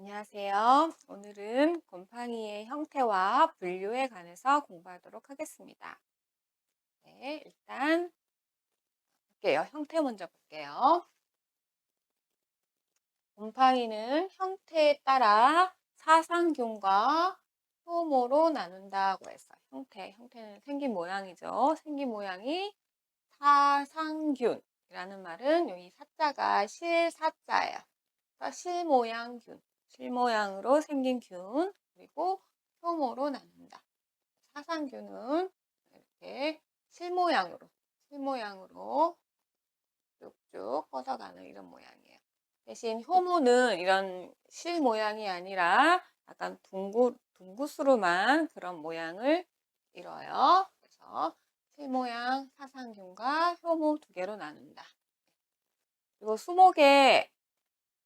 안녕하세요. 오늘은 곰팡이의 형태와 분류에 관해서 공부하도록 하겠습니다. 네, 일단 볼게요. 형태 먼저 볼게요. 곰팡이는 형태에 따라 사상균과 효모로 나눈다고 했어요. 형태는 생긴 모양이죠. 생긴 모양이 사상균이라는 말은 여기 사자가 실사자예요. 그러니까 실모양으로 생긴 균, 그리고 효모로 나눈다. 사상균은 이렇게 실모양으로 쭉쭉 뻗어가는 이런 모양이에요. 대신 효모는 이런 실 모양이 아니라 약간 둥구스름한 그런 모양을 이뤄요. 그래서 실모양 사상균과 효모 두 개로 나눈다. 그리고 20개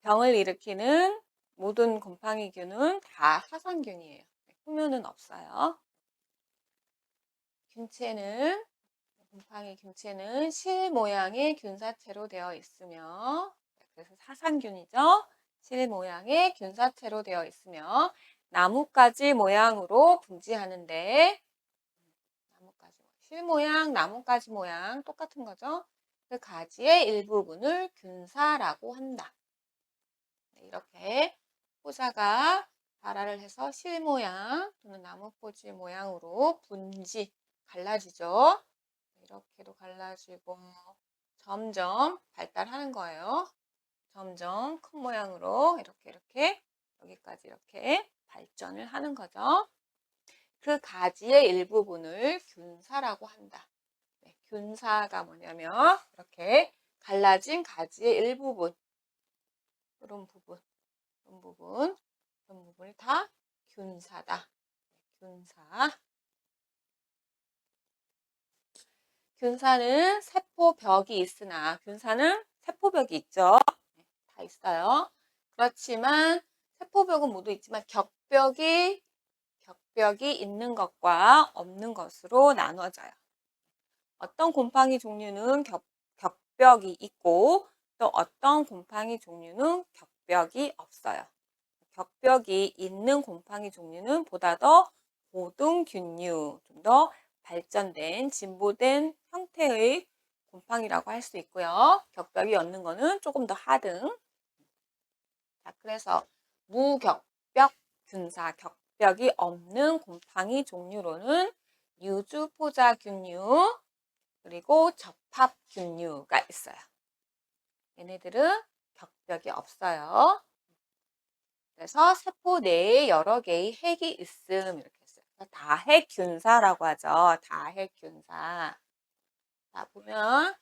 병을 일으키는 모든 곰팡이균은 다 사상균이에요. 효모는 없어요. 곰팡이 균체는 실 모양의 균사체로 되어 있으며, 그래서 사상균이죠. 실 모양의 균사체로 되어 있으며, 나뭇가지 모양으로 분지하는데, 실 모양, 나뭇가지 모양 똑같은 거죠. 그 가지의 일부분을 균사라고 한다. 이렇게 포자가 발화를 해서 실 모양 또는 나뭇가지 모양으로 갈라지죠. 이렇게도 갈라지고 점점 발달하는 거예요. 점점 큰 모양으로 이렇게 여기까지 이렇게 발전을 하는 거죠. 그 가지의 일부분을 균사라고 한다. 네, 균사가 뭐냐면 이렇게 갈라진 가지의 일부분, 이런 부분이 다 균사다. 균사. 균사는 세포벽이 있으나, 균사는 세포벽이 있죠. 다 있어요. 그렇지만 세포벽은 모두 있지만 격벽이 있는 것과 없는 것으로 나눠져요. 어떤 곰팡이 종류는 격벽이 있고 또 어떤 곰팡이 종류는 격벽이 없어요. 격벽이 있는 곰팡이 종류는 보다 더 고등균류, 좀 더 발전된, 진보된 형태의 곰팡이라고 할 수 있고요. 격벽이 없는 거는 조금 더 하등. 자, 그래서 무격벽 균사, 격벽이 없는 곰팡이 종류로는 유주포자균류, 그리고 접합균류가 있어요. 얘네들은 격벽이 없어요. 그래서 세포 내에 여러 개의 핵이 있음 이렇게 했어요. 다핵균사라고 하죠. 다핵균사. 자, 보면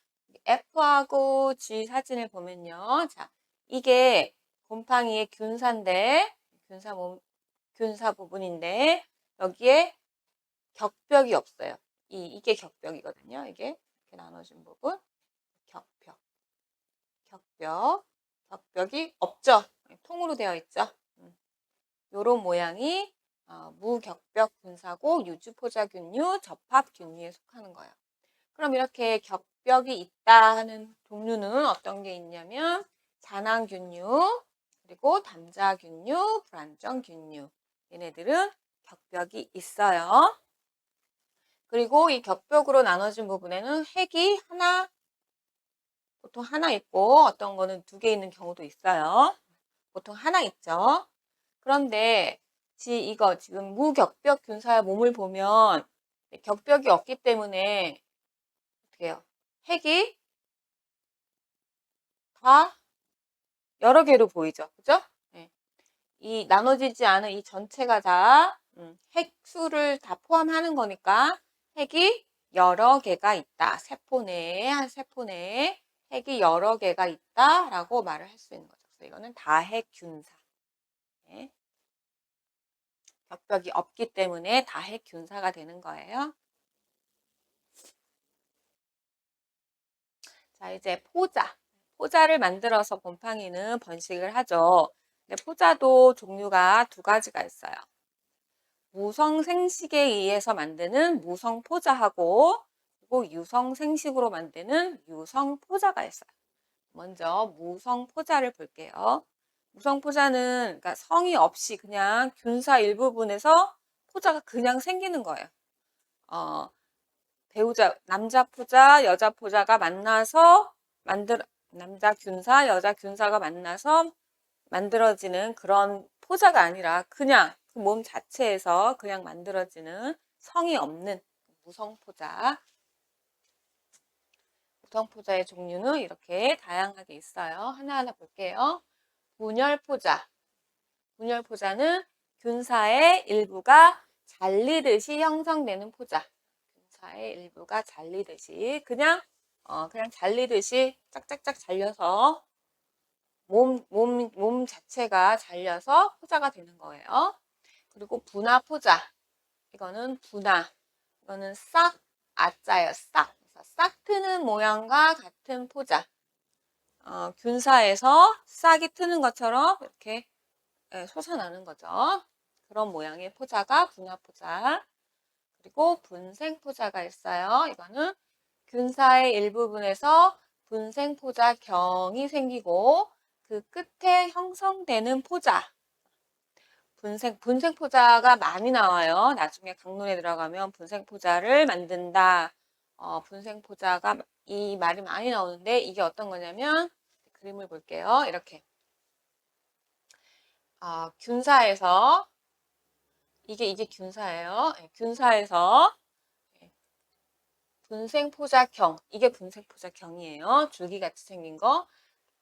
F하고 G 사진을 보면요. 자, 이게 곰팡이의 균사인데, 균사 부분인데 여기에 격벽이 없어요. 이게 격벽이거든요. 이게 이렇게 나눠진 부분, 격벽이 없죠. 통으로 되어 있죠. 요런 모양이 무격벽 균사고 유주포자균류, 접합균류에 속하는 거예요. 그럼 이렇게 격벽이 있다 하는 종류는 어떤 게 있냐면 잔황균류, 그리고 담자균류, 불안정균류. 얘네들은 격벽이 있어요. 그리고 이 격벽으로 나눠진 부분에는 핵이 보통 하나 있고 어떤 거는 2개 있는 경우도 있어요. 보통 하나 있죠. 그런데 이거 지금 무격벽 균사의 몸을 보면 격벽이 없기 때문에 어떻게 해요? 핵이 다 여러 개로 보이죠. 그죠? 네. 이 나눠지지 않은 이 전체가 다 핵수를 다 포함하는 거니까 핵이 여러 개가 있다. 한 세포 내에 핵이 여러 개가 있다라고 말을 할 수 있는 거죠. 그래서 이거는 다핵균사. 네. 격벽이 없기 때문에 다핵균사가 되는 거예요. 자, 이제 포자를 만들어서 곰팡이는 번식을 하죠. 근데 포자도 종류가 2가지가 있어요. 무성생식에 의해서 만드는 무성포자하고, 그리고 유성생식으로 만드는 유성포자가 있어요. 먼저 무성포자를 볼게요. 무성포자는 그러니까 성이 없이 그냥 균사 일부분에서 포자가 그냥 생기는 거예요. 배우자, 남자 포자, 여자 포자가 만나서 남자 균사, 여자 균사가 만나서 만들어지는 그런 포자가 아니라 그냥 그 몸 자체에서 그냥 만들어지는 성이 없는 무성포자. 무성포자의 종류는 이렇게 다양하게 있어요. 하나하나 볼게요. 분열포자. 분열포자는 균사의 일부가 잘리듯이 형성되는 포자. 균사의 일부가 잘리듯이 그냥 잘리듯이 짝짝짝 잘려서 몸 자체가 잘려서 포자가 되는 거예요. 그리고 분화포자. 이거는 분화. 이거는 싹, 아자예요. 싹. 싹 트는 모양과 같은 포자. 균사에서 싹이 트는 것처럼 이렇게 솟아나는 거죠. 그런 모양의 포자가 분화포자. 그리고 분생포자가 있어요. 이거는 균사의 일부분에서 분생포자경이 생기고 그 끝에 형성되는 포자. 분생포자가 많이 나와요. 나중에 강론에 들어가면 분생포자를 만든다. 분생포자가 이 말이 많이 나오는데 이게 어떤 거냐면 그림을 볼게요. 이렇게 균사에서 이게 균사예요. 균사에서 분생포자경 이게 분생포자경이에요. 줄기같이 생긴 거.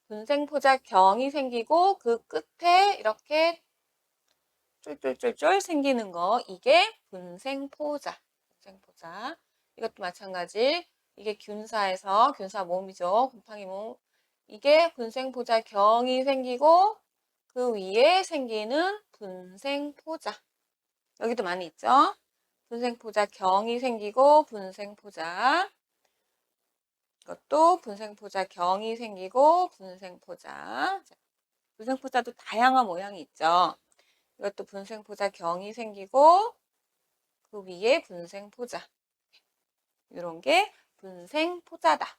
분생포자경이 생기고 그 끝에 이렇게 쫄쫄쫄쫄 생기는 거 이게 분생포자. 분생포자. 이것도 마찬가지. 이게 균사에서 균사 몸이죠. 곰팡이 몸. 이게 분생포자경이 생기고 그 위에 생기는 분생포자. 여기도 많이 있죠. 분생포자경이 생기고 분생포자. 이것도 분생포자경이 생기고 분생포자. 분생포자도 다양한 모양이 있죠. 이것도 분생포자경이 생기고 그 위에 분생포자. 이런 게 분생포자다.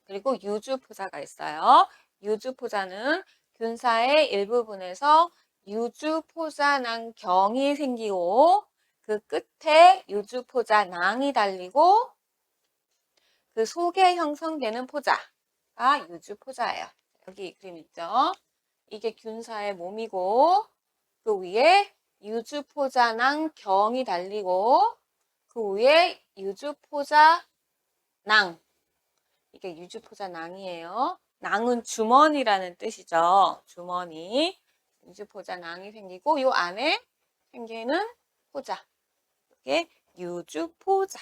그리고 유주포자가 있어요. 유주포자는 균사의 일부분에서 유주포자낭경이 생기고 그 끝에 유주포자낭이 달리고 그 속에 형성되는 포자가 유주포자예요. 여기 그림 있죠? 이게 균사의 몸이고 그 위에 유주포자낭경이 달리고 그 위에 유주포자낭 이게 유주포자낭이에요. 낭은 주머니라는 뜻이죠. 주머니. 유주포자낭이 생기고 이 안에 생기는 포자. 이게 유주포자.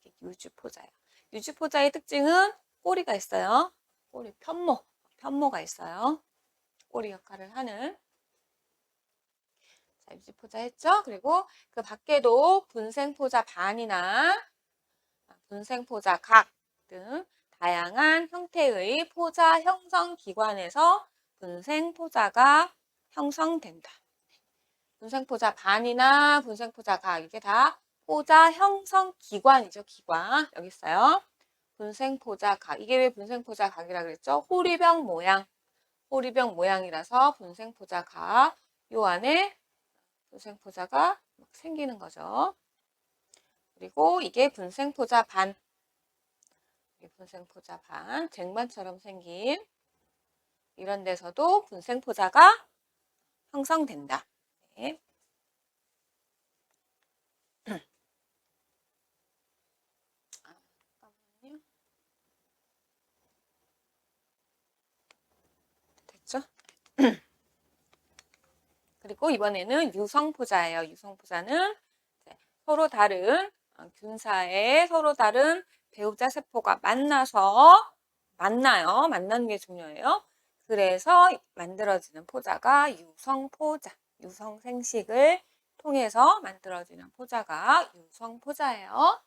이게 유주포자예요. 유주포자의 특징은 꼬리가 있어요. 꼬리 편모가 있어요. 꼬리 역할을 하는. 자, 유주포자 했죠? 그리고 그 밖에도 분생포자 반이나 분생포자 각 등 다양한 형태의 포자 형성 기관에서 분생포자가 형성된다. 분생포자 반이나 분생포자 각 이게 다 포자 형성 기관이죠. 기관 여기 있어요. 분생포자 각 이게 왜 분생포자 각이라 그랬죠? 호리병 모양이라서 분생포자 각 요 안에 분생포자가 생기는 거죠. 그리고 이게 분생포자 반 분생포자 반, 쟁반처럼 생긴 이런 데서도 분생포자가 형성된다. 네. 잠깐만요. 됐죠? 그리고 이번에는 유성포자예요. 유성포자는 서로 다른 균사의 서로 다른 배우자 세포가 만나요. 만나는 게 중요해요. 그래서 만들어지는 포자가 유성포자, 유성생식을 통해서 만들어지는 포자가 유성포자예요.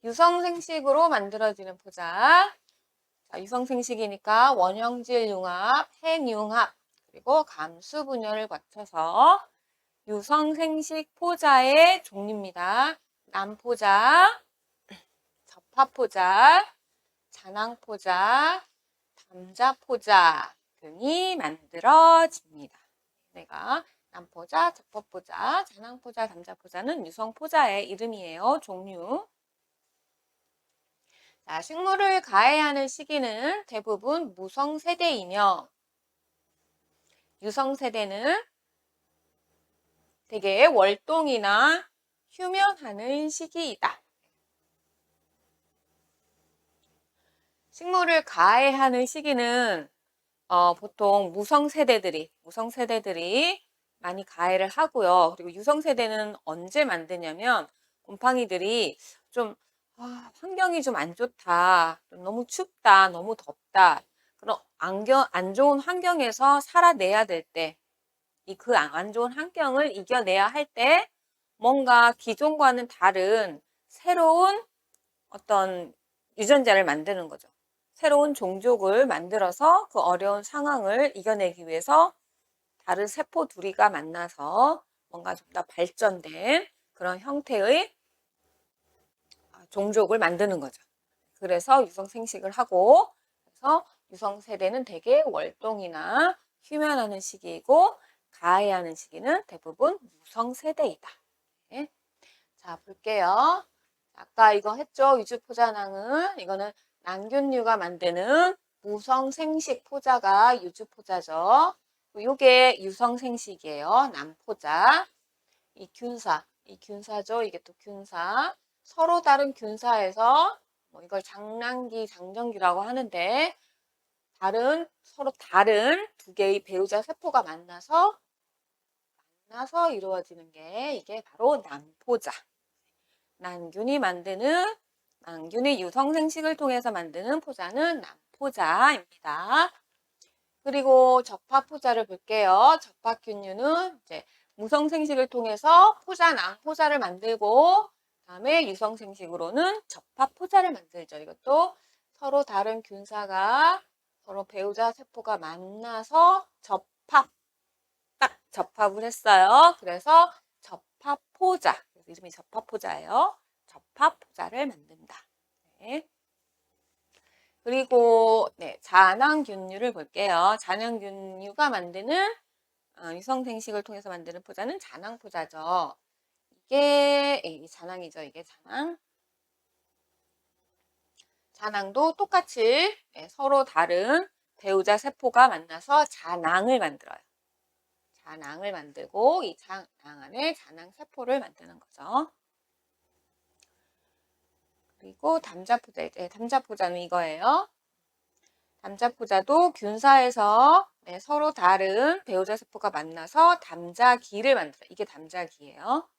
유성생식으로 만들어지는 포자. 자, 유성생식이니까 원형질 융합, 핵융합, 그리고 감수분열을 거쳐서 유성생식 포자의 종류입니다. 남포자, 접합포자, 잔항포자, 담자포자, 난균이 만들어집니다. 내가 난포자, 적법포자, 잔황포자, 담자포자는 유성포자의 이름이에요. 종류. 자, 식물을 가해하는 시기는 대부분 무성세대이며 유성세대는 되게 월동이나 휴면하는 시기이다. 식물을 가해하는 시기는 보통 무성세대들이 많이 가해를 하고요. 그리고 유성세대는 언제 만드냐면 곰팡이들이 좀 환경이 좀 안 좋다, 너무 춥다, 너무 덥다, 그런 안 좋은 환경에서 살아내야 될 때, 그 안 좋은 환경을 이겨내야 할 때 뭔가 기존과는 다른 새로운 어떤 유전자를 만드는 거죠. 새로운 종족을 만들어서 그 어려운 상황을 이겨내기 위해서 다른 세포 둘이가 만나서 뭔가 좀 더 발전된 그런 형태의 종족을 만드는 거죠. 그래서 유성생식을 하고, 그래서 유성세대는 대개 월동이나 휴면하는 시기이고 가해하는 시기는 대부분 무성세대이다. 네. 자, 볼게요. 아까 이거 했죠? 유주포자낭은. 이거는 난균류가 만드는 무성생식 포자가 유주포자죠. 이게 유성생식이에요. 난포자. 이 균사죠. 이게 또 균사. 서로 다른 균사에서 이걸 장난기, 장정기라고 하는데 서로 다른 두 개의 배우자 세포가 만나서 이루어지는 게 이게 바로 난포자. 난균이 유성생식을 통해서 만드는 포자는 난포자입니다. 그리고 적파포자를 볼게요. 적파균류는 이제 무성생식을 통해서 난포자를 만들고 그다음에 유성생식으로는 적파포자를 만들죠. 이것도 서로 다른 균사가 서로 배우자 세포가 만나서 딱 접합을 했어요. 그래서 접합포자. 이름이 접합포자예요. 접합포자를 만든다. 네. 그리고 잔황균류를 볼게요. 잔황균류가 만드는 유성생식을 통해서 만드는 포자는 잔황포자죠. 이게 잔황이죠. 이게 잔황. 잔황도 똑같이 서로 다른 배우자 세포가 만나서 잔황을 만들어요. 잔황을 만들고 이 잔황 안에 잔황세포를 만드는 거죠. 그리고 담자포자는 이거예요. 담자포자도 균사에서 서로 다른 배우자 세포가 만나서 담자기를 만들어요. 이게 담자기예요.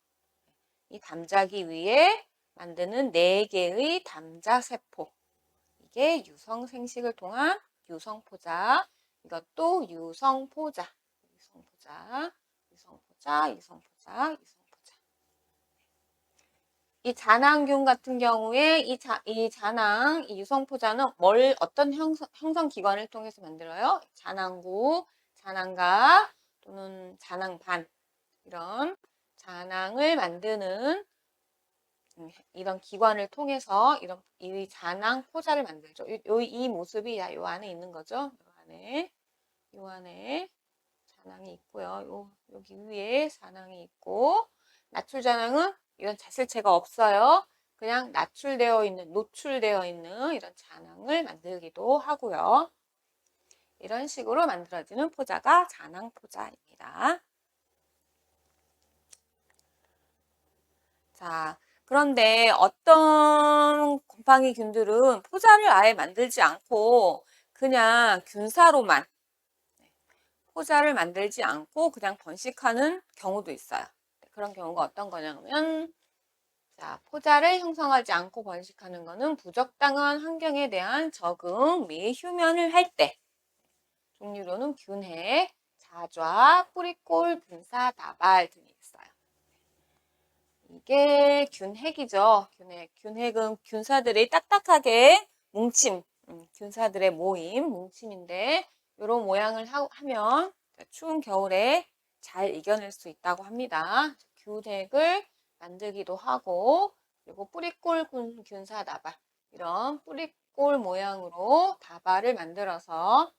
이 담자기 위에 만드는 4개의 담자세포. 이게 유성생식을 통한 유성포자. 이것도 유성포자. 이 잔황균 같은 경우에 이 유성포자는 어떤 형성 기관을 통해서 만들어요? 잔황구, 잔황가 또는 잔황반 이런 잔황을 만드는 이런 기관을 통해서 이 잔황포자를 만들죠. 이 모습이 요 안에 있는 거죠. 요 안에 잔황이 있고요. 여기 위에 잔황이 있고 나출잔황은 이런 자실체가 없어요. 그냥 노출되어 있는 이런 잔황을 만들기도 하고요. 이런 식으로 만들어지는 포자가 잔황포자입니다. 자, 그런데 어떤 곰팡이균들은 포자를 아예 만들지 않고 그냥 균사로만 포자를 만들지 않고 그냥 번식하는 경우도 있어요. 그런 경우가 어떤 거냐면 포자를 형성하지 않고 번식하는 것은 부적당한 환경에 대한 적응 및 휴면을 할 때 종류로는 균핵, 자좌, 뿌리꼴, 분사, 나발 등이 있어요. 이게 균핵이죠. 균핵은 균사들이 딱딱하게 균사들의 뭉침인데 이런 모양을 하면 추운 겨울에 잘 이겨낼 수 있다고 합니다. 균핵을 만들기도 하고 그리고 뿌리꼴 균사 나발 이런 뿌리꼴 모양으로 다발을 만들어서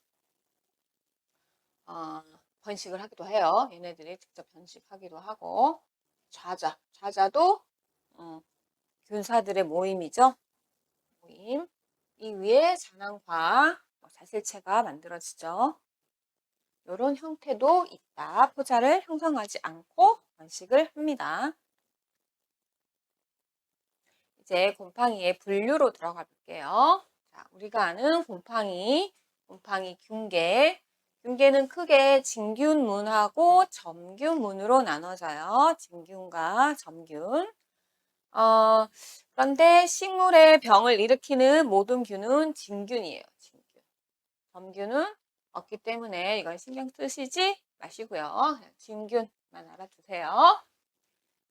번식을 하기도 해요. 얘네들이 직접 번식하기도 하고. 좌자도 균사들의 모임이죠. 모임. 이 위에 잔황과 자실체가 만들어지죠. 이런 형태도 있다. 포자를 형성하지 않고 번식을 합니다. 이제 곰팡이의 분류로 들어가 볼게요. 자, 우리가 아는 곰팡이 균계. 균계는 크게 진균문하고 점균문으로 나눠져요. 진균과 점균. 그런데 식물의 병을 일으키는 모든 균은 진균이에요. 진균. 점균은 없기 때문에 이건 신경 쓰시지 마시고요. 그냥 진균만 알아두세요.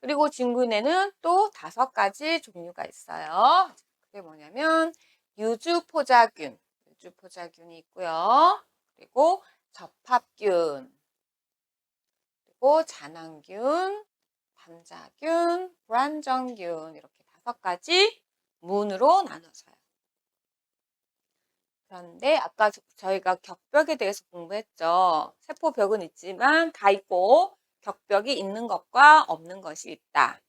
그리고 진균에는 또 5가지 종류가 있어요. 그게 뭐냐면 유주포자균이 있고요. 그리고 접합균, 그리고 잔황균, 담자균, 불안정균 이렇게 5가지 문으로 나눠져요. 그런데 아까 저희가 격벽에 대해서 공부했죠. 세포벽은 있지만 다 있고 격벽이 있는 것과 없는 것이 있다.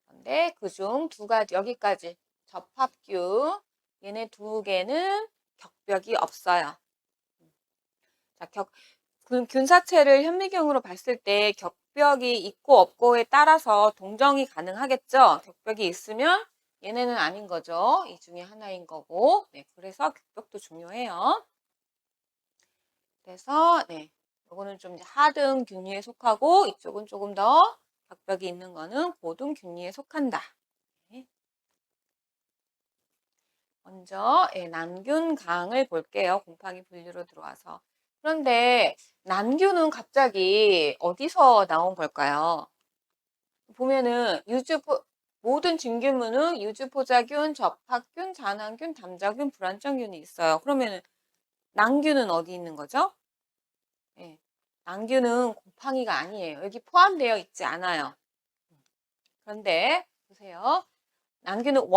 그런데 그중 2가지, 여기까지 접합균, 얘네 2개는 격벽이 없어요. 자, 균사체를 현미경으로 봤을 때 격벽이 있고 없고에 따라서 동정이 가능하겠죠. 격벽이 있으면 얘네는 아닌 거죠. 이 중에 하나인 거고. 네, 그래서 격벽도 중요해요. 그래서 네, 요거는 좀 하등 균류에 속하고 이쪽은 조금 더 격벽이 있는 거는 고등 균류에 속한다. 네. 먼저 난균강을 볼게요. 곰팡이 분류로 들어와서. 그런데 난균은 갑자기 어디서 나온 걸까요? 보면은 모든 진균문은 유주포자균, 접합균, 잔황균, 담자균, 불안정균이 있어요. 그러면은 난균은 어디 있는 거죠? 네. 난균은 곰팡이가 아니에요. 여기 포함되어 있지 않아요. 그런데 보세요. 난균은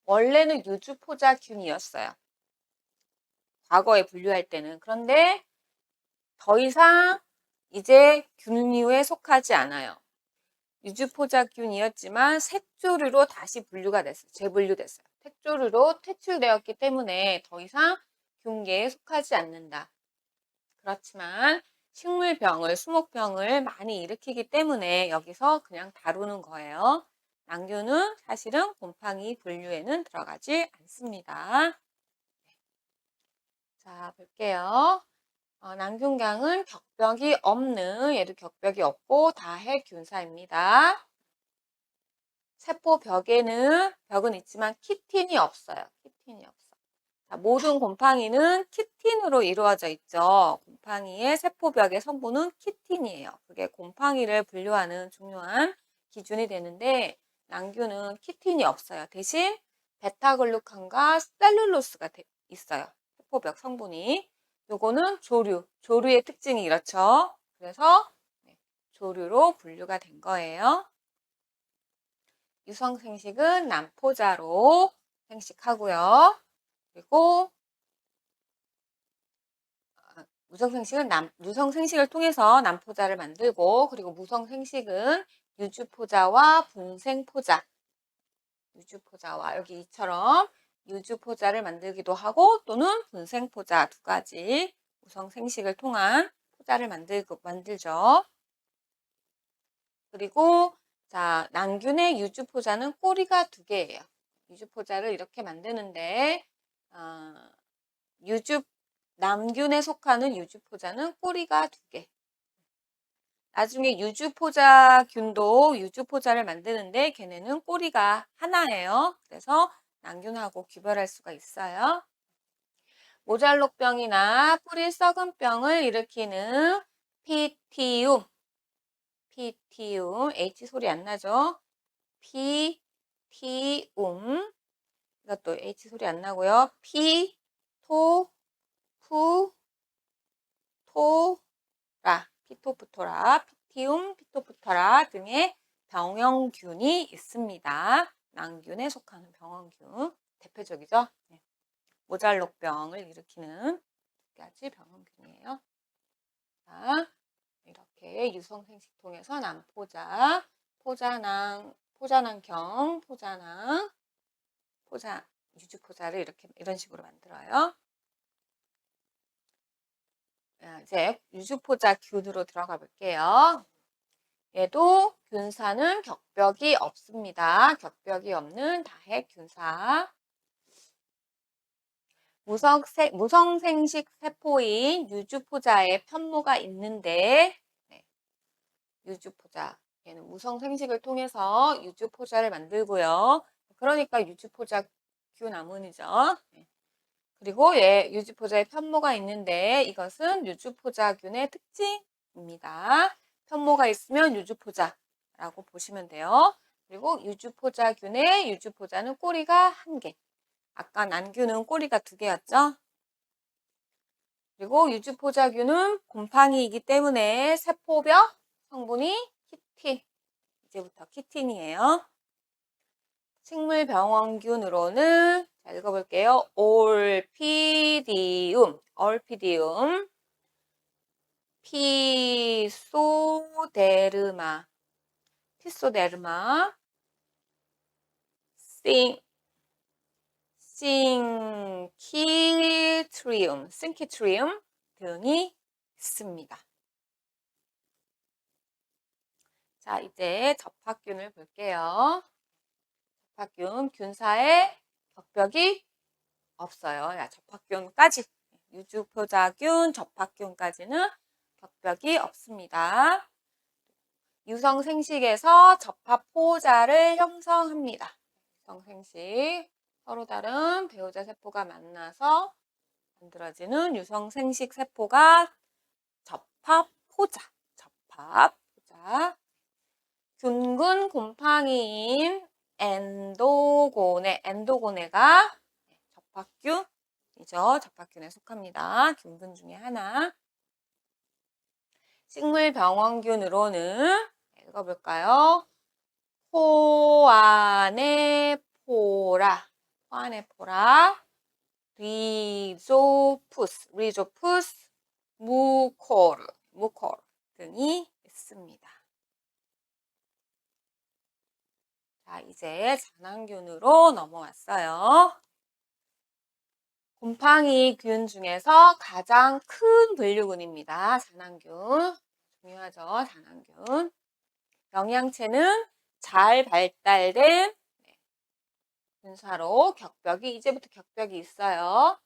원래는 유주포자균이었어요. 과거에 분류할 때는. 그런데 더 이상 이제 균류에 속하지 않아요. 유주포자균이었지만 색조류로 다시 분류가 됐어요. 재분류됐어요. 색조류로 퇴출되었기 때문에 더 이상 균계에 속하지 않는다. 그렇지만 식물병을, 수목병을 많이 일으키기 때문에 여기서 그냥 다루는 거예요. 난균은 사실은 곰팡이 분류에는 들어가지 않습니다. 자, 볼게요. 난균강은 격벽이 없는, 얘도 격벽이 없고 다핵균사입니다. 벽은 있지만 키틴이 없어요. 키틴이 없어. 자, 모든 곰팡이는 키틴으로 이루어져 있죠. 곰팡이의 세포벽의 성분은 키틴이에요. 그게 곰팡이를 분류하는 중요한 기준이 되는데 난균은 키틴이 없어요. 대신 베타글루칸과 셀룰로스가 있어요. 세포벽 성분이. 요거는 조류의 특징이 이렇죠. 그래서 조류로 분류가 된 거예요. 유성생식은 난포자로 생식하고요. 그리고 유성생식을 통해서 난포자를 만들고, 그리고 무성생식은 유주포자와 분생포자와 여기 이처럼 유주포자를 만들기도 하고 또는 분생포자 2가지 무성생식을 통한 포자를 만들죠. 그리고 자, 난균의 유주포자는 꼬리가 2개예요. 유주포자를 이렇게 만드는데 남균에 속하는 유주포자는 꼬리가 2개. 나중에 유주포자균도 유주포자를 만드는데 걔네는 꼬리가 하나예요. 그래서 난균하고 구별할 수가 있어요. 모잘록병이나 뿌리 썩은 병을 일으키는 피티움, H 소리 안 나죠? 피티움, 이것도 H 소리 안 나고요. 피토프토라, 피티움, 피토프토라 등의 병원균이 있습니다. 난균에 속하는 병원균 대표적이죠. 네. 모잘록병을 일으키는 2가지 병원균이에요. 이제 유성생식 통해서 난포자, 포자낭, 포자낭경, 포자낭, 유주포자를 이렇게 이런 식으로 만들어요. 이제 유주포자균으로 들어가 볼게요. 얘도 균사는 격벽이 없습니다. 격벽이 없는 다핵균사. 무성생식 세포인 유주포자에 편모가 있는데, 유주포자. 얘는 무성생식을 통해서 유주포자를 만들고요. 그러니까 유주포자균 아몬이죠. 그리고 유주포자에 편모가 있는데 이것은 유주포자균의 특징입니다. 편모가 있으면 유주포자라고 보시면 돼요. 그리고 유주포자균의 유주포자는 꼬리가 1개. 아까 난균은 꼬리가 2개였죠. 그리고 유주포자균은 곰팡이이기 때문에 세포벽 성분이 키틴. 이제부터 키틴이에요. 식물병원균으로는 자, 읽어볼게요. 올피디움, 피소데르마, 싱키트리움 등이 있습니다. 자, 이제 접합균을 볼게요. 접합균, 균사에 격벽이 없어요. 접합균까지, 유주포자균, 접합균까지는 격벽이 없습니다. 유성생식에서 접합포자를 형성합니다. 유성생식, 서로 다른 배우자 세포가 만나서 만들어지는 유성생식 세포가 접합포자. 균근 곰팡이인 엔도고네가 접합균이죠. 접합균에 속합니다. 균근 중에 하나. 식물병원균으로는 읽어볼까요? 포아네포라, 리조푸스, 무코르 등이 있습니다. 자, 이제 잔황균으로 넘어왔어요. 곰팡이균 중에서 가장 큰 분류군입니다. 잔황균. 중요하죠, 잔황균. 영양체는 잘 발달된 균사로 이제부터 격벽이 있어요.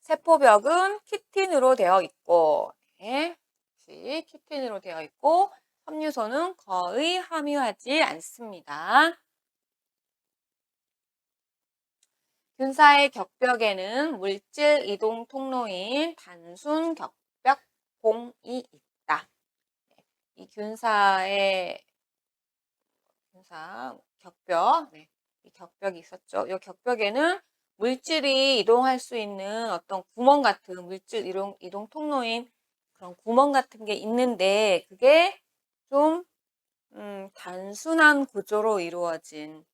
세포벽은 키틴으로 되어 있고, 키틴으로 되어 있고, 섬유소는 거의 함유하지 않습니다. 균사의 격벽에는 물질 이동 통로인 단순 격벽공이 있다. 이 균사의 격벽, 이 격벽이 있었죠. 이 격벽에는 물질이 이동할 수 있는 어떤 구멍 같은 물질 이동 통로인 그런 구멍 같은 게 있는데 그게 좀 단순한 구조로 이루어진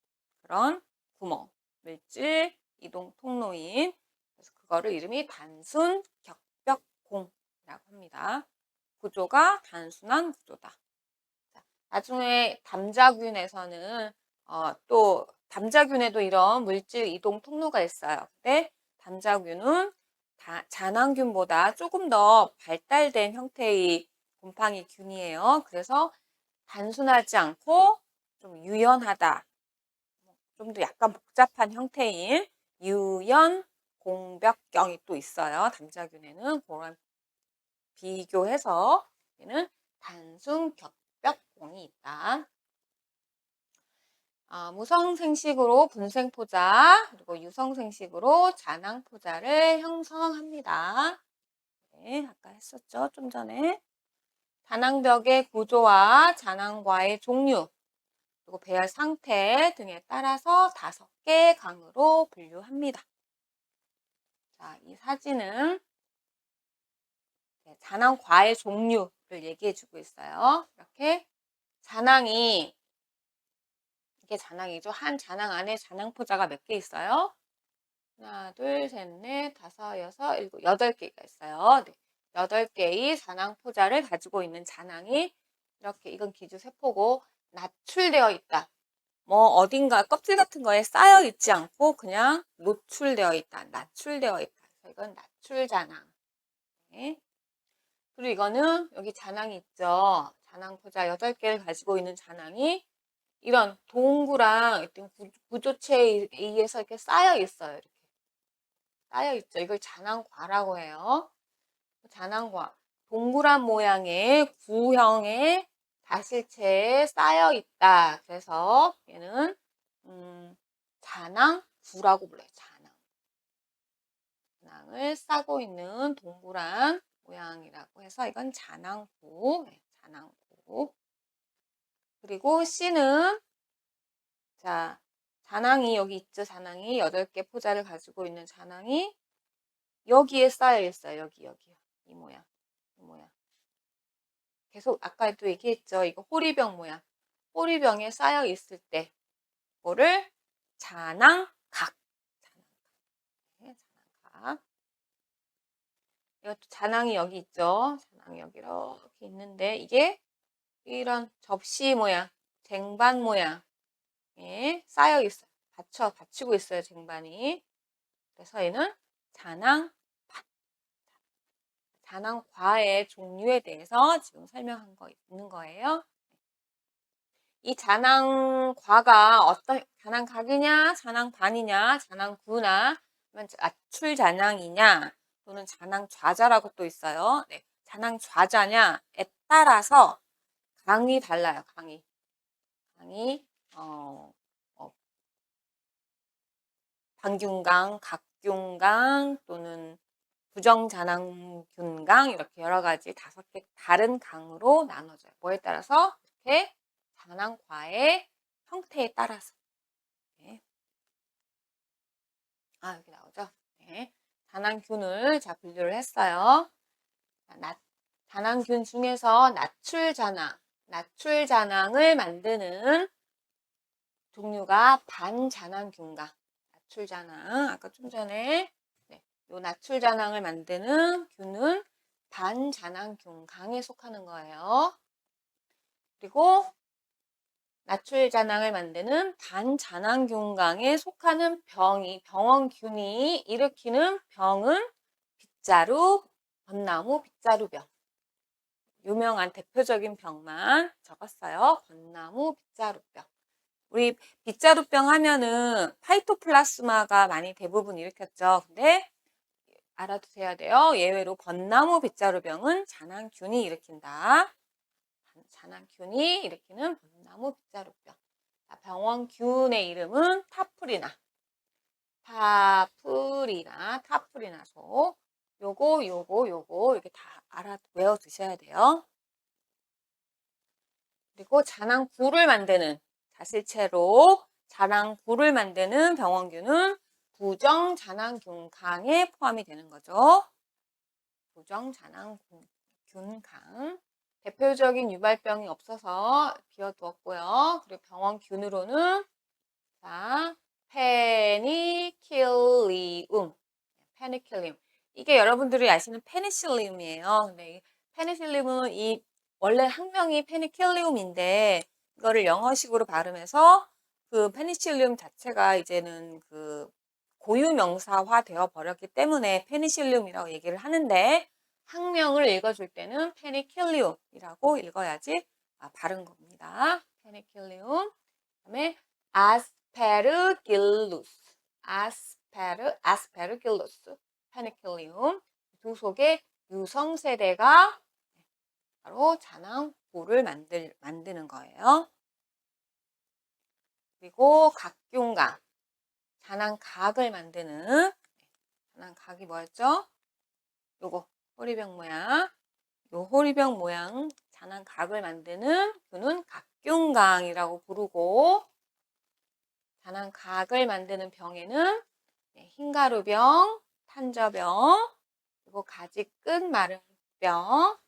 그런 구멍, 물질 이동 통로인 그래서 그거를 이름이 단순 격벽공이라고 합니다. 구조가 단순한 구조다. 나중에 담자균에서는 또 담자균에도 이런 물질 이동 통로가 있어요. 근데 담자균은 잔황균보다 조금 더 발달된 형태의 곰팡이균이에요. 그래서 단순하지 않고 좀 유연하다. 좀 더 약간 복잡한 형태인 유연 공벽경이 또 있어요. 담자균에는 그런 비교해서 얘는 단순 격벽공이 있다. 무성생식으로 분생포자 그리고 유성생식으로 잔황포자를 형성합니다. 네, 아까 했었죠. 좀 전에. 잔황벽의 구조와 잔황과의 종류 그리고 배열 상태 등에 따라서 5개 강으로 분류합니다. 자, 이 사진은 잔황과의 종류를 얘기해주고 있어요. 이렇게 이게 잔황이죠. 한 잔황 안에 잔황포자가 몇 개 있어요? 하나, 둘, 셋, 넷, 다섯, 여섯, 일곱, 8개가 있어요. 네. 8개의 잔항포자를 가지고 있는 잔항이 이렇게 이건 기주세포고 낮출되어 있다. 뭐 어딘가 껍질 같은 거에 쌓여 있지 않고 그냥 노출되어 있다. 낮출되어 있다. 그래서 이건 낮출잔항. 네. 그리고 이거는 여기 잔항이 있죠. 잔항포자 8개를 가지고 있는 잔항이 이런 동그란 어떤 구조체에 의해서 이렇게 쌓여 있어요. 이렇게 쌓여 있죠. 이걸 잔항과라고 해요. 잔항과 동그란 모양의 구형의 다실체에 쌓여 있다. 그래서 얘는 잔항구라고 불러요. 잔항을 싸고 있는 동그란 모양이라고 해서 이건 잔항구. 네, 잔항구. 그리고 C는 자 잔항이 여기 있죠. 잔항이 8개 포자를 가지고 있는 잔항이 여기에 쌓여 있어요. 여기요. 이 모양. 이 모양. 계속 아까도 얘기했죠. 이거 호리병 모양. 호리병에 쌓여 있을 때 뭐를 잔항각. 네, 잔항각. 이것도 잔항이 여기 있죠. 잔항이 여기 이렇게 있는데 이게 이런 접시 모양, 쟁반 모양에 쌓여 있어요. 받치고 있어요. 쟁반이. 그래서 얘는 잔항 잔항과의 종류에 대해서 지금 설명한 거 있는 거예요. 이 잔항과가 어떤 잔항각이냐, 잔항반이냐, 잔항구나, 낮출잔항이냐, 또는 잔항좌자라고 또 있어요. 네, 잔항좌자냐에 따라서 강이 달라요. 강이 반균강, 각균강 또는 부정잔항균강 이렇게 여러 가지 5개 다른 강으로 나눠져요. 뭐에 따라서 이렇게 잔항과의 형태에 따라서. 네. 여기 나오죠. 네. 잔항균을 분류를 했어요. 잔항균 중에서 낮출잔항을 만드는 종류가 반잔항균강. 낮출잔항 아까 좀 전에 요 낮출잔항을 만드는 균은 반잔항균강에 속하는 거예요. 그리고 낮출잔항을 만드는 반잔항균강에 속하는 병원균이 일으키는 병은 벚나무 빗자루병. 유명한 대표적인 병만 적었어요. 벚나무 빗자루병. 우리 빗자루병 하면은 파이토플라스마가 많이 대부분 일으켰죠. 근데 알아두셔야 돼요. 예외로 벚나무 빗자루병은 잔항균이 일으킨다. 잔항균이 일으키는 벚나무 빗자루병. 병원균의 이름은 타프리나소. 요거 이렇게 다 외워두셔야 돼요. 그리고 잔항구를 만드는 자실체로 잔항구를 만드는 병원균은 부정잔항균강에 포함이 되는 거죠. 부정잔항균강. 대표적인 유발병이 없어서 비워두었고요. 그리고 병원균으로는 페니킬리움. 이게 여러분들이 아시는 페니실리움이에요. 근데 페니실리움은 원래 학명이 페니킬리움인데 이거를 영어식으로 발음해서 그 페니실리움 자체가 이제는 그 고유명사화 되어 버렸기 때문에 페니실리움이라고 얘기를 하는데 학명을 읽어줄 때는 페니킬리움이라고 읽어야지 바른 겁니다. 페니킬리움. 그다음에 아스페르길루스, 페니킬리움. 두 속의 유성세대가 바로 잔항구를 만드는 거예요. 그리고 각균강, 잔항각을 만드는 잔항각이 뭐였죠? 요거 호리병 모양. 요 호리병 모양 잔항각을 만드는 균은 각균강이라고 부르고 잔항각을 만드는 병에는 흰가루병, 탄저병, 그리고 가지끝 마른병,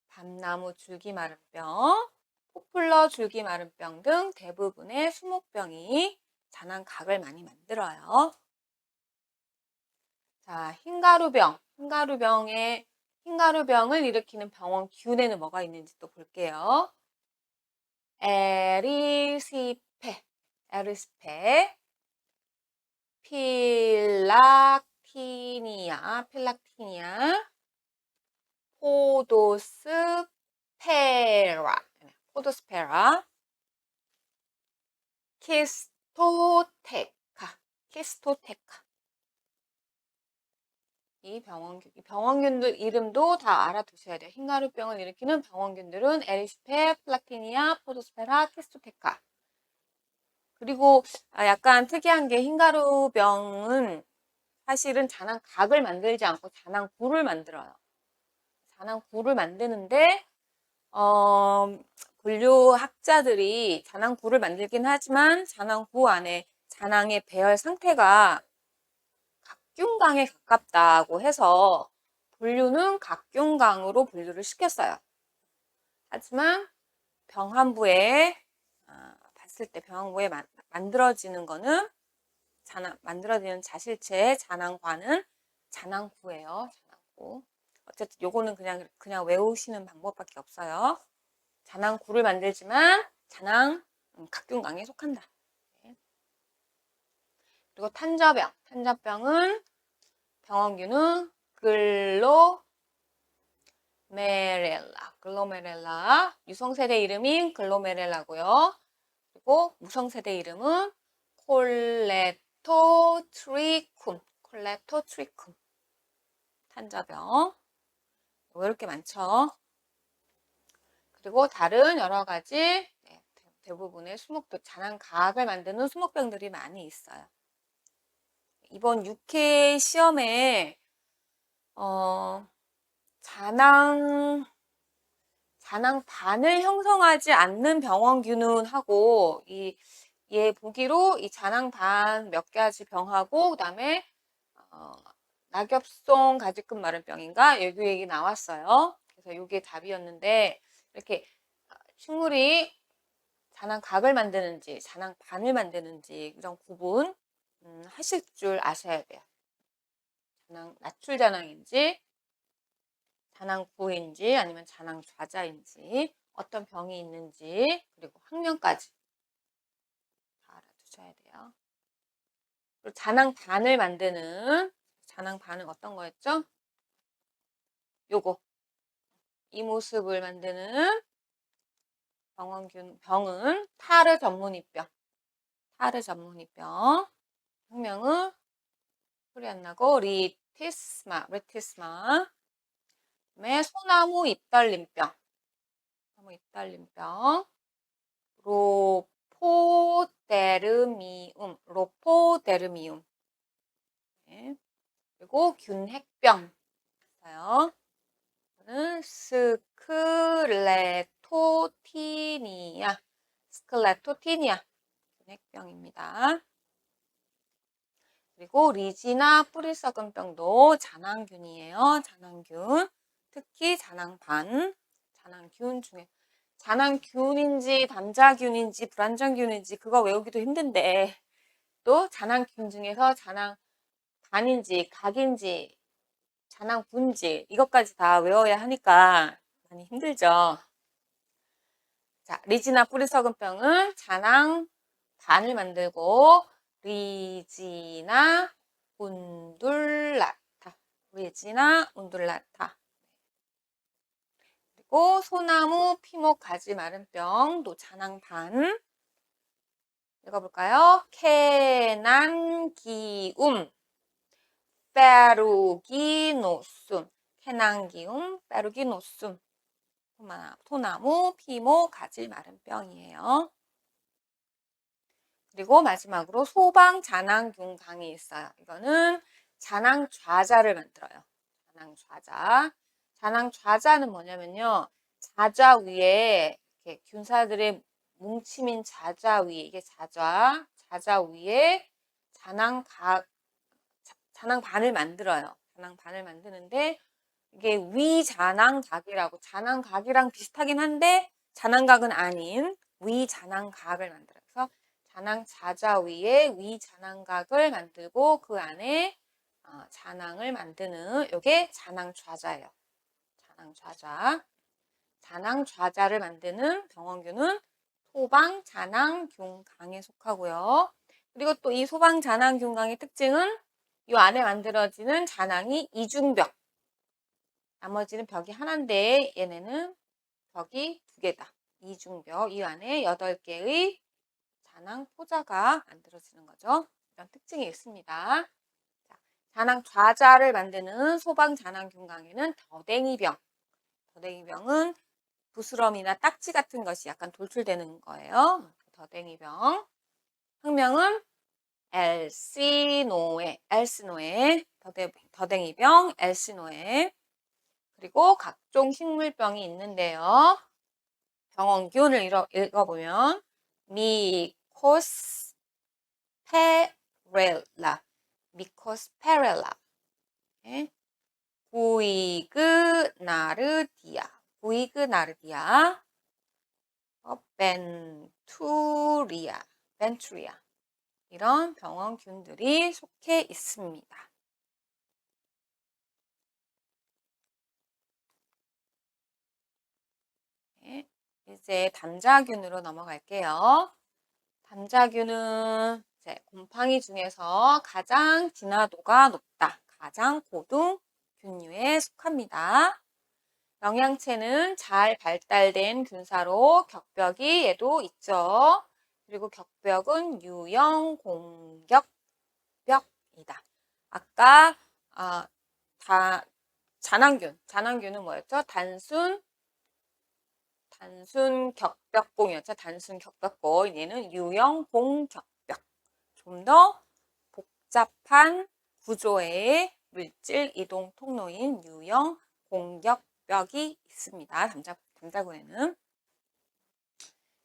밤나무 줄기마른병, 포플러 줄기마른병 등 대부분의 수목병이 잔항각을 많이 만들어요. 자, 흰가루병. 흰가루병을 일으키는 병원균에는 뭐가 있는지 또 볼게요. 에리시페, 필락티니아, 포도스페라, 키스토테카. 이 병원균들 이름도 다 알아두셔야 돼요. 흰가루병을 일으키는 병원균들은 에리시페, 플라티니아, 포도스페라, 키스토테카. 그리고 약간 특이한 게 흰가루병은 사실은 잔황각을 만들지 않고 잔황구를 만들어요. 잔황구를 만드는데 분류학자들이 잔황구를 만들긴 하지만 잔황구 안에 잔황의 배열 상태가 각균강에 가깝다고 해서 분류는 각균강으로 분류를 시켰어요. 하지만 병환부에 봤을 때 병환부에 만들어지는 거는 만들어지는 자실체의 잔황과는 잔황구예요. 잔황구. 어쨌든 요거는 그냥 외우시는 방법밖에 없어요. 잔황구를 만들지만 각균강에 속한다. 그리고 탄저병은 병원균은 글로메렐라. 유성세대 이름인 글로메렐라고요. 그리고 무성세대 이름은 콜레토트리쿰. 탄저병. 왜 이렇게 많죠? 그리고 다른 여러 가지 대부분의 잔황각을 만드는 수목병들이 많이 있어요. 이번 6회 시험에 잔황반을 형성하지 않는 병원균은 하고 얘 보기로 이 잔황반 몇 가지 병하고 그다음에 낙엽송 가지금 마른병인가 여기 얘기 나왔어요. 그래서 이게 답이었는데 이렇게 식물이 잔황각을 만드는지 잔황반을 만드는지 이런 구분 하실 줄 아셔야 돼요. 나출잔황인지 잔황구인지 아니면 잔황좌자인지 어떤 병이 있는지 그리고 학명까지 다 알아두셔야 돼요. 그리고 잔황반은 어떤 거였죠? 요거 이 모습을 만드는 병은 타르 전문이병. 학명은 소리 안 나고 리티스마. 그다음에 소나무 잎달림병. 로포데르미움. 네. 그리고 균핵병. 있어요. 이거는 스클레토티니아. 균핵병입니다. 그리고 리지나 뿌리썩은병도 잔황균이에요. 잔황균. 특히 잔황균 중에 잔황균인지 담자균인지 불안정균인지 그거 외우기도 힘든데 또 잔황균 중에서 잔황반인지 각인지 잔황분지 이것까지 다 외워야 하니까 많이 힘들죠. 자, 리지나 뿌리썩은병은 잔황반을 만들고 리지나 운둘라타. 그리고 소나무 피목 가지 마른병도 잔황반. 읽어볼까요? 캐난기움, 페루기노숨. 소나무 피목 가지 마른병이에요. 그리고 마지막으로 소방 잔황균강이 있어요. 이거는 잔황좌자를 만들어요. 잔황좌자는 뭐냐면요. 좌자 위에 이렇게 균사들의 뭉침인 좌자 위에 이게 좌자 위에 잔황반을 만들어요. 잔황반을 만드는데 이게 위잔황각이라고 잔황각이랑 비슷하긴 한데 잔황각은 아닌 위잔황각을 만들어요. 그래서 잔황좌자 위에 위잔황각을 만들고 그 안에 잔항을 만드는 요게 잔항좌자예요. 잔항좌자. 잔항좌자를 만드는 병원균은 소방, 잔항, 균강에 속하고요. 그리고 또 이 소방, 잔항, 균강의 특징은 이 안에 만들어지는 잔항이 이중벽. 나머지는 벽이 하나인데 얘네는 벽이 두 개다. 이중벽. 이 안에 8개의 잔항 포자가 만들어지는 거죠. 이런 특징이 있습니다. 자, 잔항 좌자를 만드는 소방 잔항 균강에는 더댕이병. 더댕이병은 부스럼이나 딱지 같은 것이 약간 돌출되는 거예요. 더댕이병. 학명은 엘시노에, 더댕이병, 엘시노에. 그리고 각종 식물병이 있는데요. 병원균을 읽어보면 미코스페렐라, 네. 구이그나르디아, 벤투리아 이런 병원균들이 속해 있습니다. 네. 이제 담자균으로 넘어갈게요. 담자균은 곰팡이 중에서 가장 진화도가 높다. 가장 고등 균류에 속합니다. 영양체는 잘 발달된 균사로 격벽이 얘도 있죠. 그리고 격벽은 유형 공격벽이다. 아까 잔항균은 뭐였죠? 단순 격벽공이었죠. 단순 격벽공. 얘는 유형 공격벽. 좀 더 복잡한 구조의 물질 이동 통로인 유형 공격벽이 있습니다. 담자군에는.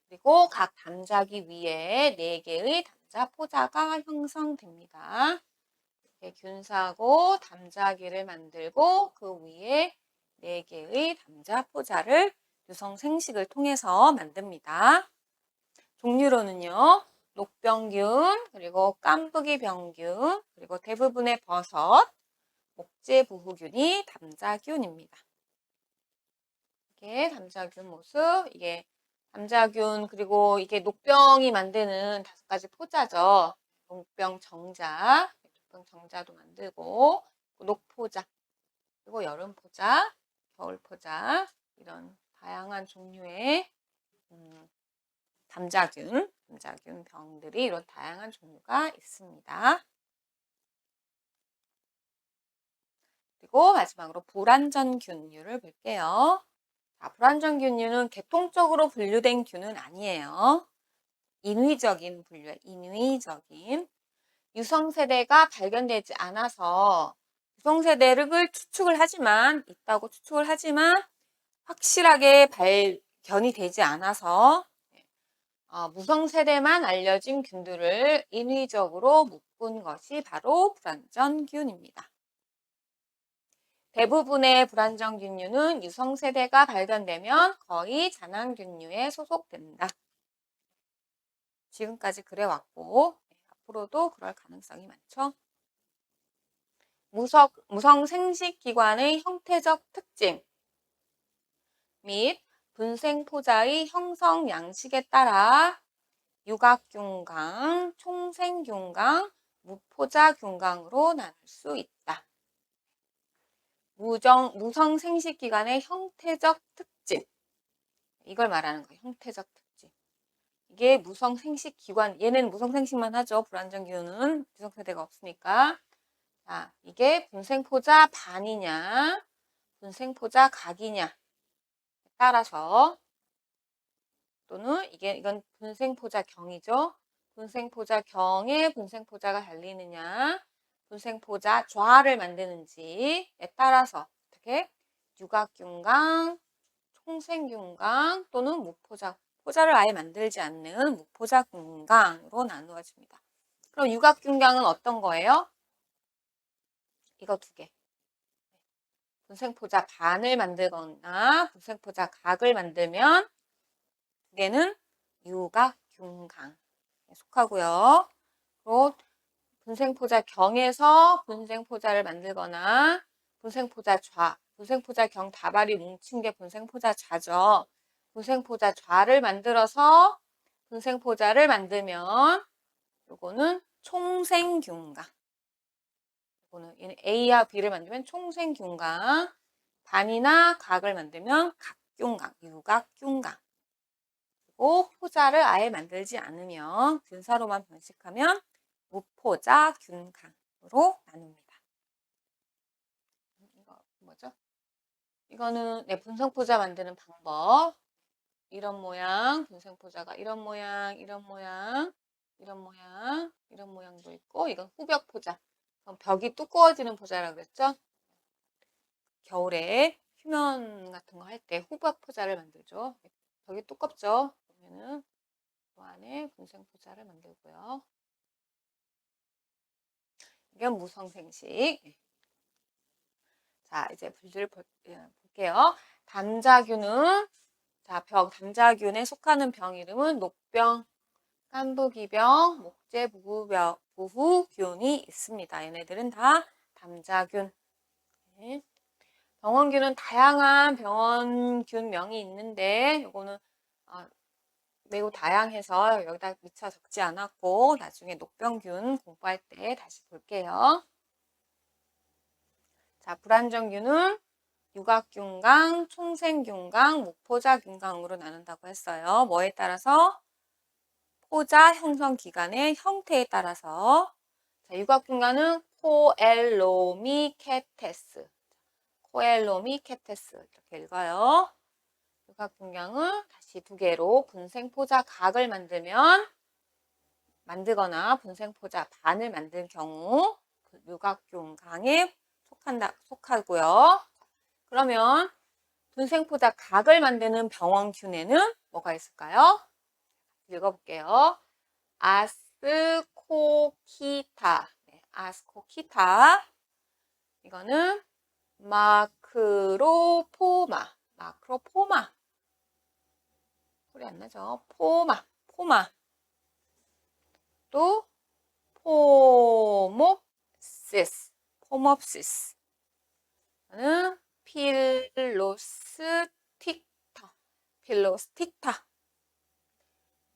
그리고 각 담자기 위에 4개의 담자 포자가 형성됩니다. 이렇게 균사고 담자기를 만들고 그 위에 4개의 담자 포자를 유성생식을 통해서 만듭니다. 종류로는요. 녹병균, 그리고 깐부기병균, 그리고 대부분의 버섯, 목재부후균이 담자균입니다. 이게 담자균 모습, 이게 담자균, 그리고 이게 녹병이 만드는 5가지 포자죠. 녹병정자도 만들고, 녹포자, 그리고 여름포자, 겨울포자, 이런 다양한 종류의 담자균 병들이 이런 다양한 종류가 있습니다. 그리고 마지막으로 불완전균류를 볼게요. 불완전균류는 계통적으로 분류된 균은 아니에요. 인위적인 분류예요. 인위적인. 유성세대가 발견되지 않아서 유성세대를 추측을 하지만 확실하게 발견이 되지 않아서 무성세대만 알려진 균들을 인위적으로 묶은 것이 바로 불완전균입니다. 대부분의 불완전균류는 유성세대가 발견되면 거의 잔항균류에 소속된다. 지금까지 그래왔고 앞으로도 그럴 가능성이 많죠. 무성생식기관의 형태적 특징 및 분생포자의 형성 양식에 따라 유각균강, 총생균강, 무포자균강으로 나눌 수 있다. 무성생식기관의 형태적 특징. 이걸 말하는 거예요. 형태적 특징. 이게 무성생식기관, 얘는 무성생식만 하죠. 불완전균은 유성세대가 없으니까. 자, 이게 분생포자 반이냐, 분생포자 각이냐 따라서 또는 이건 분생포자 경이죠. 분생포자 경에 분생포자가 달리느냐, 분생포자 좌를 만드는지에 따라서 어떻게 유각균강, 총생균강 또는 포자를 아예 만들지 않는 무포자균강으로 나누어집니다. 그럼 유각균강은 어떤 거예요? 이거 2개. 분생포자 반을 만들거나 분생포자 각을 만들면 2개는 유각균강에 속하고요. 그리고 분생포자 경에서 분생포자를 만들거나 분생포자 좌, 분생포자 경 다발이 뭉친 게 분생포자 좌죠. 분생포자 좌를 만들어서 분생포자를 만들면 요거는 총생균강. 요거는 A와 B를 만들면 총생균강. 반이나 각을 만들면 각균강, 유각균강. 그리고 포자를 아예 만들지 않으면 균사로만 번식하면 무포자 균강으로 나눕니다. 이거 뭐죠? 이거는 분생포자 만드는 방법. 이런 모양, 분생포자가 이런 모양, 이런 모양, 이런 모양, 이런 모양도 있고, 이건 후벽포자. 벽이 두꺼워지는 포자라고 그랬죠? 겨울에 휴면 같은 거 할 때 후벽포자를 만들죠. 벽이 두껍죠? 그러면은 그 안에 분생포자를 만들고요. 이건 무성생식. 자, 이제 불들 볼게요. 담자균은 담자균에 속하는 병 이름은 녹병, 깐부기병, 목재부후균이 있습니다. 얘네들은 다 담자균. 네. 병원균은 다양한 병원균명이 있는데 이거는 매우 다양해서 여기다 미처 적지 않았고 나중에 녹병균 공부할 때 다시 볼게요. 자, 불안정균은 유각균강, 총생균강, 무포자균강으로 나눈다고 했어요. 뭐에 따라서? 포자 형성 기간의 형태에 따라서. 자, 유각균강은 코엘로미케테스. 코엘로미케테스 이렇게 읽어요. 유각균강은 다시 두 개로 분생포자 각을 만들거나 분생포자 반을 만들 경우 유각균강에 속하고요. 그러면 분생포자 각을 만드는 병원균에는 뭐가 있을까요? 읽어볼게요. 아스코키타. 네, 아스코키타. 이거는 마크로포마. 소리 안 나죠? 포마. 또 포모시스. 는 필로스틱타.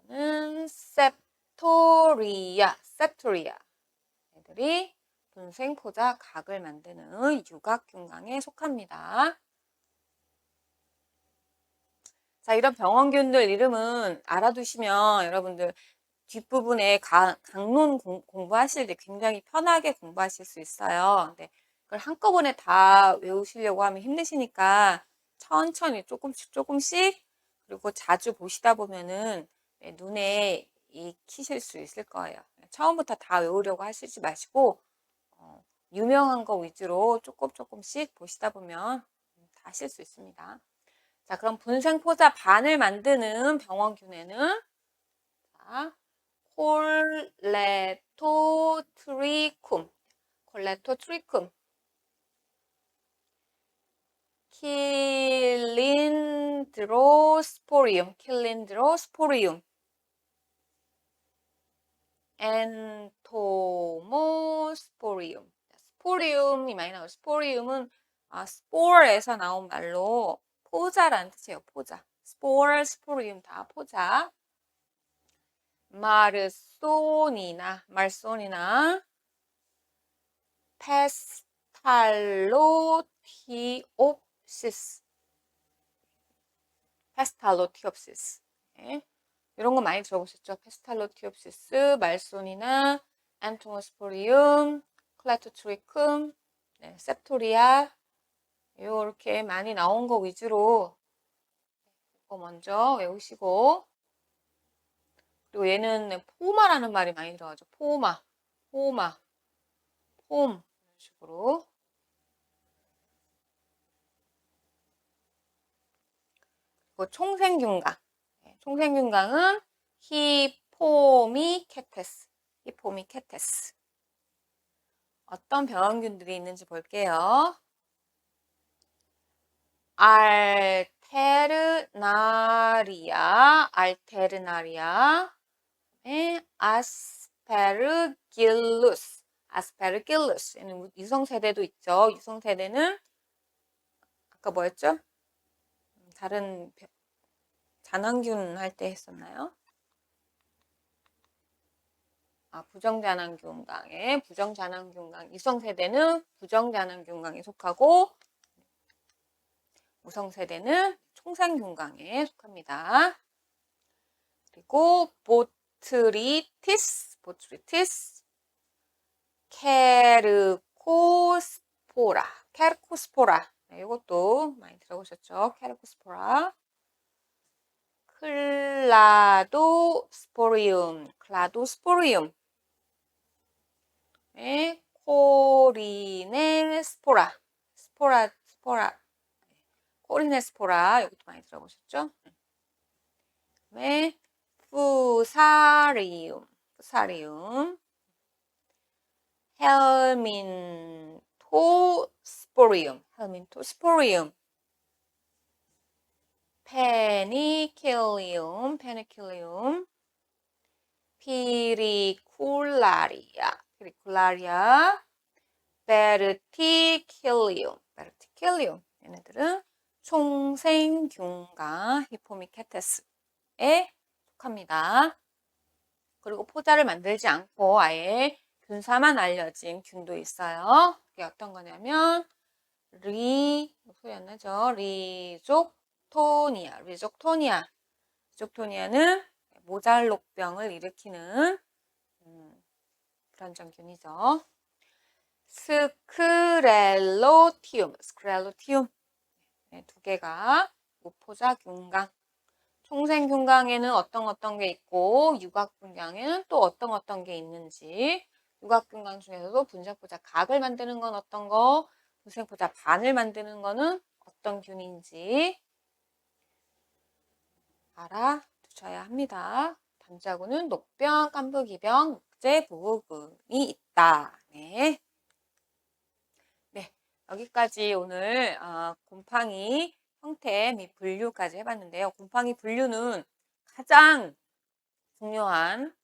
는 셉토리아. 애들이 분생포자 각을 만드는 유각균강에 속합니다. 자, 이런 병원균들 이름은 알아두시면 여러분들 뒷부분에 강론 공부하실 때 굉장히 편하게 공부하실 수 있어요. 근데 그걸 한꺼번에 다 외우시려고 하면 힘드시니까 천천히 조금씩 그리고 자주 보시다 보면은 눈에 익히실 수 있을 거예요. 처음부터 다 외우려고 하시지 마시고 유명한 거 위주로 조금씩 보시다 보면 다 하실 수 있습니다. 자, 그럼 분생포자 반을 만드는 병원균에는 콜레토트리쿰, 킬린드로스포리움, 엔토모스포리움. 스포리움이 많이 나와요. 스포리움은 스포르에서 나온 말로 포자라는 뜻이에요. 포자. 스포리움 다 포자. 말소니나 페스탈로티옵시스. 네. 이런 거 많이 들어보셨죠? 페스탈로티옵시스, 말소니나, 안토모스포리움, 클라토트리쿰, 네, 셉토리아. 이렇게 많이 나온 거 위주로 이거 먼저 외우시고, 그리고 얘는 포마라는 말이 많이 들어가죠. 폼 이런 식으로. 그리고 총생균강. 총생균강은 히포미케테스. 어떤 병원균들이 있는지 볼게요. 알테르나리아, 아스페르길루스, aspergillus. 얘는 유성세대도 있죠. 유성세대는 아까 뭐였죠? 다른 잔황균 할 때 했었나요? 부정잔황균강에 부정잔황균강 유성세대는 부정잔황균강에 속하고 무성세대는 총산균강에 속합니다. 그리고 보트리티스, 케르코스포라. 네, 이것도 많이 들어보셨죠? 케르코스포라. 클라도스포리움. 네, 코리네스포라. 코리네스포라. 이것도 많이 들어보셨죠? 네, 푸사리움. 헬민토스포리움. 페니킬리움. 피리쿨라리아. 베르티킬리움. 얘네들은 총생균강 히포미케테스에 속합니다. 그리고 포자를 만들지 않고 아예 균사만 알려진 균도 있어요. 그게 어떤 거냐면 소리 안 나죠? 리족토니아는 모잘록병을 일으키는 불안정균이죠. 스크렐로티움. 네, 두 개가 무포자균강. 총생균강에는 어떤 게 있고 유각균강에는 또 어떤 게 있는지, 유각균강 중에서도 분생포자 각을 만드는 건 어떤 거, 분생포자 반을 만드는 거는 어떤 균인지 알아두셔야 합니다. 단자군은 녹병, 깐부기병, 목재, 부후군이 있다. 네. 여기까지 오늘 곰팡이 형태 및 분류까지 해봤는데요. 곰팡이 분류는 가장 중요한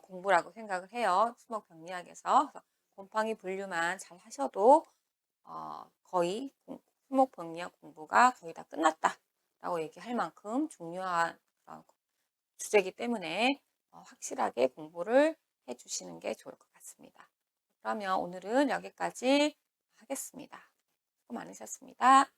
공부라고 생각을 해요. 수목병리학에서. 곰팡이 분류만 잘 하셔도 거의 수목병리학 공부가 거의 다 끝났다라고 얘기할 만큼 중요한 주제이기 때문에 확실하게 공부를 해주시는 게 좋을 것 같습니다. 그러면 오늘은 여기까지 하겠습니다. 수고 많으셨습니다.